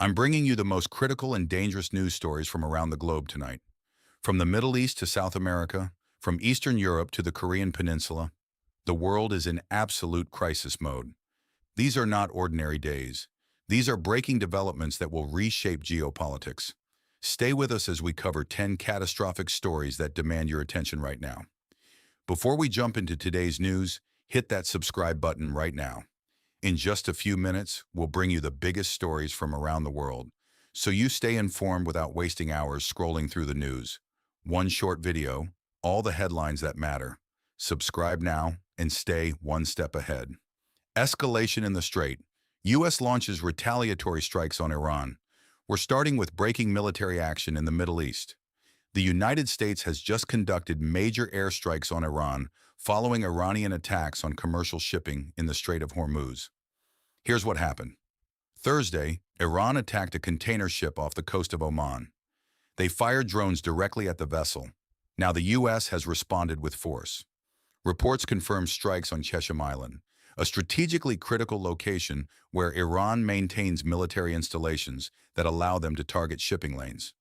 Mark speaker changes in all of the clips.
Speaker 1: I'm bringing you the most critical and dangerous news stories from around the globe tonight. From the Middle East to South America, from Eastern Europe to the Korean Peninsula, the world is in absolute crisis mode. These are not ordinary days. These are breaking developments that will reshape geopolitics. Stay with us as we cover 10 catastrophic stories that demand your attention right now. Before we jump into today's news, hit that subscribe button right now. In just a few minutes, we'll bring you the biggest stories from around the world, so you stay informed without wasting hours scrolling through the news. One short video, all the headlines that matter. Subscribe now and stay one step ahead. Escalation in the Strait. U.S. launches retaliatory strikes on Iran. We're starting with breaking military action in the Middle East. The United States has just conducted major airstrikes on Iran following Iranian attacks on commercial shipping in the Strait of Hormuz. Here's what happened. Thursday, Iran attacked a container ship off the coast of Oman. They fired drones directly at the vessel. Now the U.S. has responded with force. Reports confirm strikes on Qeshm Island, a strategically critical location where Iran maintains military installations that allow them to target shipping lanes.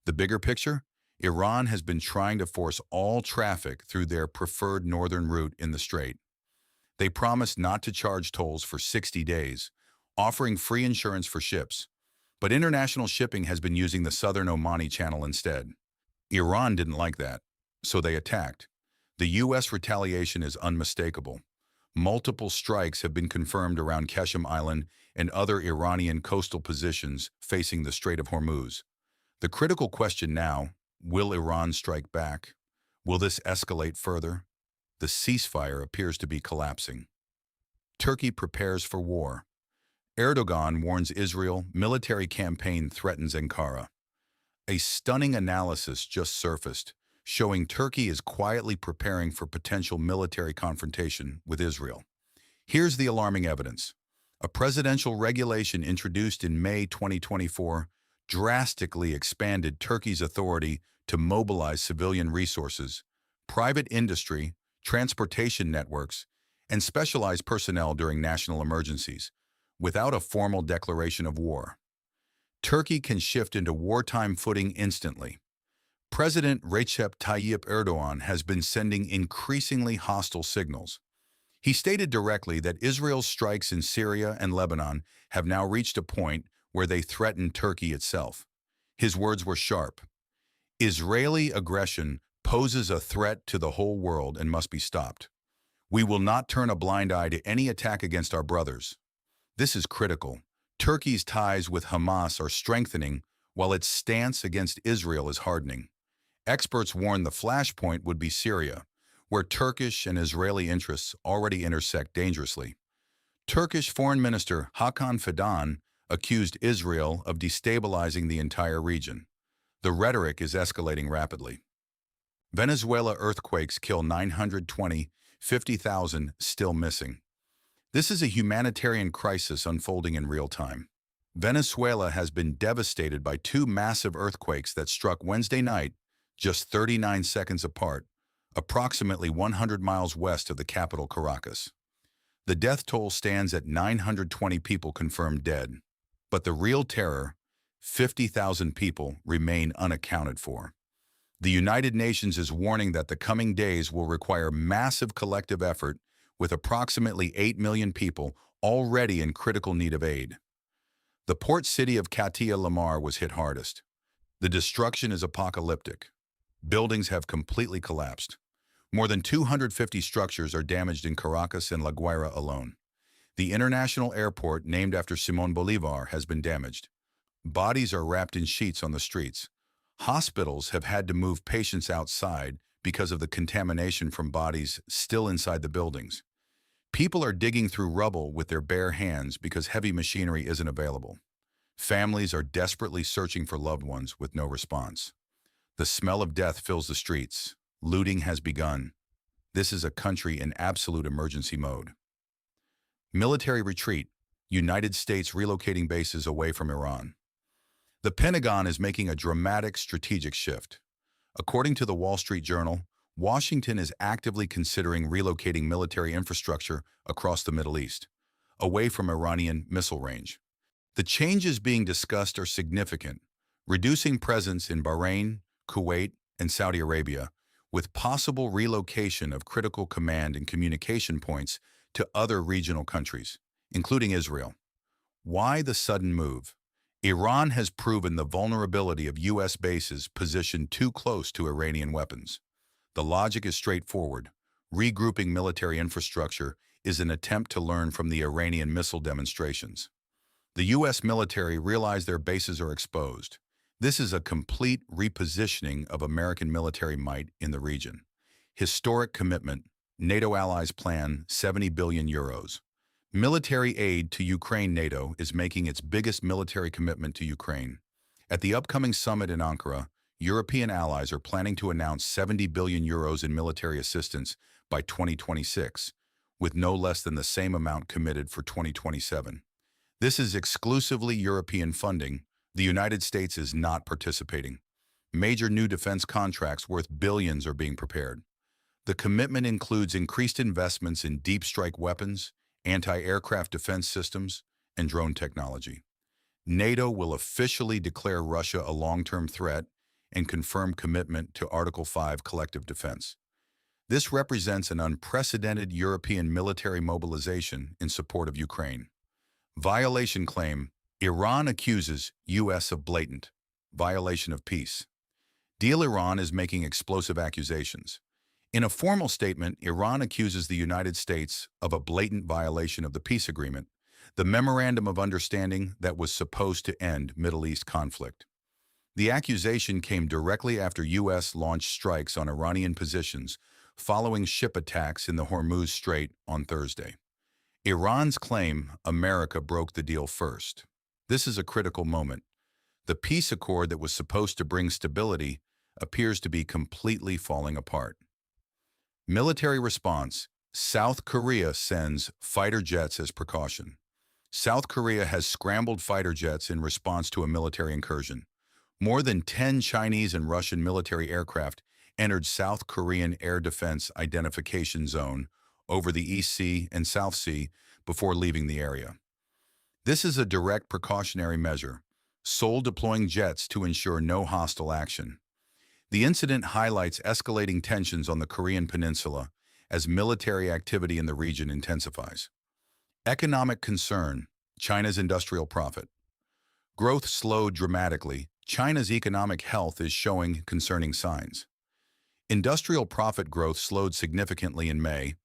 Speaker 1: The bigger picture? Iran has been trying to force all traffic through their preferred northern route in the strait. They promised not to charge tolls for 60 days, offering free insurance for ships. But international shipping has been using the southern Omani Channel instead. Iran didn't like that, so they attacked. The U.S. retaliation is unmistakable. Multiple strikes have been confirmed around Qeshm Island and other Iranian coastal positions facing the Strait of Hormuz. The critical question now: will Iran strike back? Will this escalate further? The ceasefire appears to be collapsing. Turkey prepares for war. Erdogan warns Israel military campaign threatens Ankara. A stunning analysis just surfaced, showing Turkey is quietly preparing for potential military confrontation with Israel. Here's the alarming evidence. A presidential regulation introduced in May 2024 drastically expanded Turkey's authority to mobilize civilian resources, private industry, transportation networks, and specialized personnel during national emergencies, without a formal declaration of war. Turkey can shift into wartime footing instantly. President Recep Tayyip Erdogan has been sending increasingly hostile signals. He stated directly that Israel's strikes in Syria and Lebanon have now reached a point where they threaten Turkey itself. His words were sharp. Israeli aggression poses a threat to the whole world and must be stopped. We will not turn a blind eye to any attack against our brothers. This is critical. Turkey's ties with Hamas are strengthening while its stance against Israel is hardening. Experts warn the flashpoint would be Syria, where Turkish and Israeli interests already intersect dangerously. Turkish Foreign Minister Hakan Fidan accused Israel of destabilizing the entire region. The rhetoric is escalating rapidly. Venezuela earthquakes kill 920, 50,000 still missing. This is a humanitarian crisis unfolding in real time. Venezuela has been devastated by two massive earthquakes that struck Wednesday night, just 39 seconds apart, approximately 100 miles west of the capital Caracas. The death toll stands at 920 people confirmed dead. But the real terror, 50,000 people, remain unaccounted for. The United Nations is warning that the coming days will require massive collective effort, with approximately 8 million people already in critical need of aid. The port city of Katia Lamar was hit hardest. The destruction is apocalyptic. Buildings have completely collapsed. More than 250 structures are damaged in Caracas and La Guaira alone. The international airport, named after Simón Bolívar, has been damaged. Bodies are wrapped in sheets on the streets. Hospitals have had to move patients outside because of the contamination from bodies still inside the buildings. People are digging through rubble with their bare hands because heavy machinery isn't available. Families are desperately searching for loved ones with no response. The smell of death fills the streets. Looting has begun. This is a country in absolute emergency mode. Military retreat. United States relocating bases away from Iran. The Pentagon is making a dramatic strategic shift. According to the Wall Street Journal, Washington is actively considering relocating military infrastructure across the Middle East, away from Iranian missile range. The changes being discussed are significant, reducing presence in Bahrain, Kuwait, and Saudi Arabia, with possible relocation of critical command and communication points to other regional countries, including Israel. Why the sudden move? Iran has proven the vulnerability of U.S. bases positioned too close to Iranian weapons. The logic is straightforward. Regrouping military infrastructure is an attempt to learn from the Iranian missile demonstrations. The U.S. military realize their bases are exposed. This is a complete repositioning of American military might in the region. Historic commitment. NATO allies plan 70 billion euros. Military aid to Ukraine. NATO is making its biggest military commitment to Ukraine. At the upcoming summit in Ankara, European allies are planning to announce 70 billion euros in military assistance by 2026, with no less than the same amount committed for 2027. This is exclusively European funding. The United States is not participating. Major new defense contracts worth billions are being prepared. The commitment includes increased investments in deep strike weapons, anti-aircraft defense systems, and drone technology. NATO will officially declare Russia a long-term threat and confirm commitment to Article 5 collective defense. This represents an unprecedented European military mobilization in support of Ukraine. Violation claim. Iran accuses U.S. of blatant violation of peace. Deal. Iran is making explosive accusations. In a formal statement, Iran accuses the United States of a blatant violation of the peace agreement, the memorandum of understanding that was supposed to end Middle East conflict. The accusation came directly after U.S. launched strikes on Iranian positions following ship attacks in the Hormuz Strait on Thursday. Iran's claim America broke the deal first. This is a critical moment. The peace accord that was supposed to bring stability appears to be completely falling apart. Military response. South Korea sends fighter jets as precaution. South Korea has scrambled fighter jets in response to a military incursion. More than 10 Chinese and Russian military aircraft entered South Korean Air Defense Identification Zone over the East Sea and South Sea before leaving the area. This is a direct precautionary measure, Seoul deploying jets to ensure no hostile action. The incident highlights escalating tensions on the Korean peninsula as military activity in the region intensifies. Economic concern. China's industrial profit. Growth slowed dramatically. China's economic health is showing concerning signs. Industrial profit growth slowed significantly in May,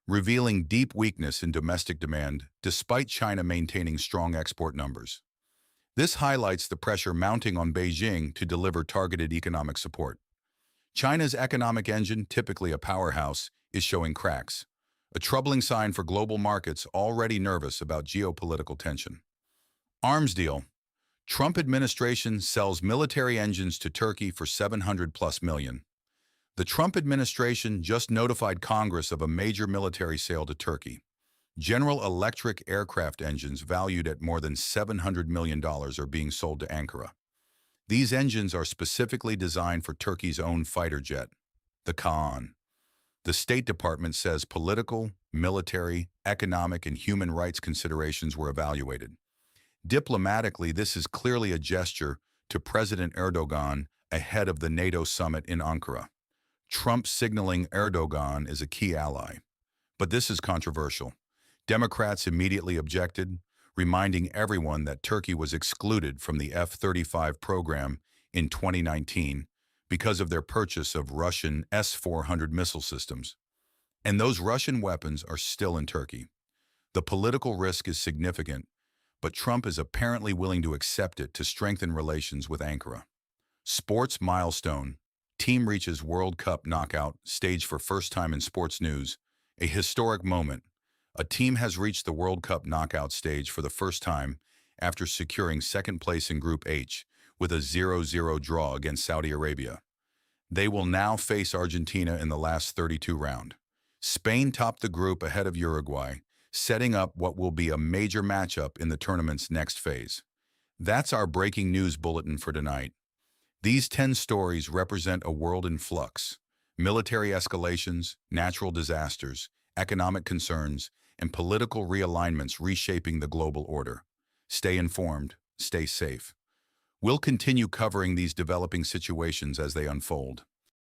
Speaker 1: revealing deep weakness in domestic demand despite China maintaining strong export numbers. This highlights the pressure mounting on Beijing to deliver targeted economic support. China's economic engine, typically a powerhouse, is showing cracks, a troubling sign for global markets already nervous about geopolitical tension. Arms deal. Trump administration sells military engines to Turkey for $700+ million. The Trump administration just notified Congress of a major military sale to Turkey. General Electric aircraft engines valued at more than $700 million are being sold to Ankara. These engines are specifically designed for Turkey's own fighter jet, the Kaan. The State Department says political, military, economic, and human rights considerations were evaluated. Diplomatically, this is clearly a gesture to President Erdogan ahead of the NATO summit in Ankara. Trump signaling Erdogan is a key ally. But this is controversial. Democrats immediately objected, reminding everyone that Turkey was excluded from the F-35 program in 2019 because of their purchase of Russian S-400 missile systems. And those Russian weapons are still in Turkey. The political risk is significant, but Trump is apparently willing to accept it to strengthen relations with Ankara. Sports milestone. Team reaches World Cup knockout stage for first time in sports news. A historic moment. A team has reached the World Cup knockout stage for the first time after securing second place in Group H with a 0-0 draw against Saudi Arabia. They will now face Argentina in the last 32 round. Spain topped the group ahead of Uruguay, setting up what will be a major matchup in the tournament's next phase. That's our breaking news bulletin for tonight. These 10 stories represent a world in flux. Military escalations, natural disasters, economic concerns, and political realignments reshaping the global order. Stay informed, stay safe. We'll continue covering these developing situations as they unfold.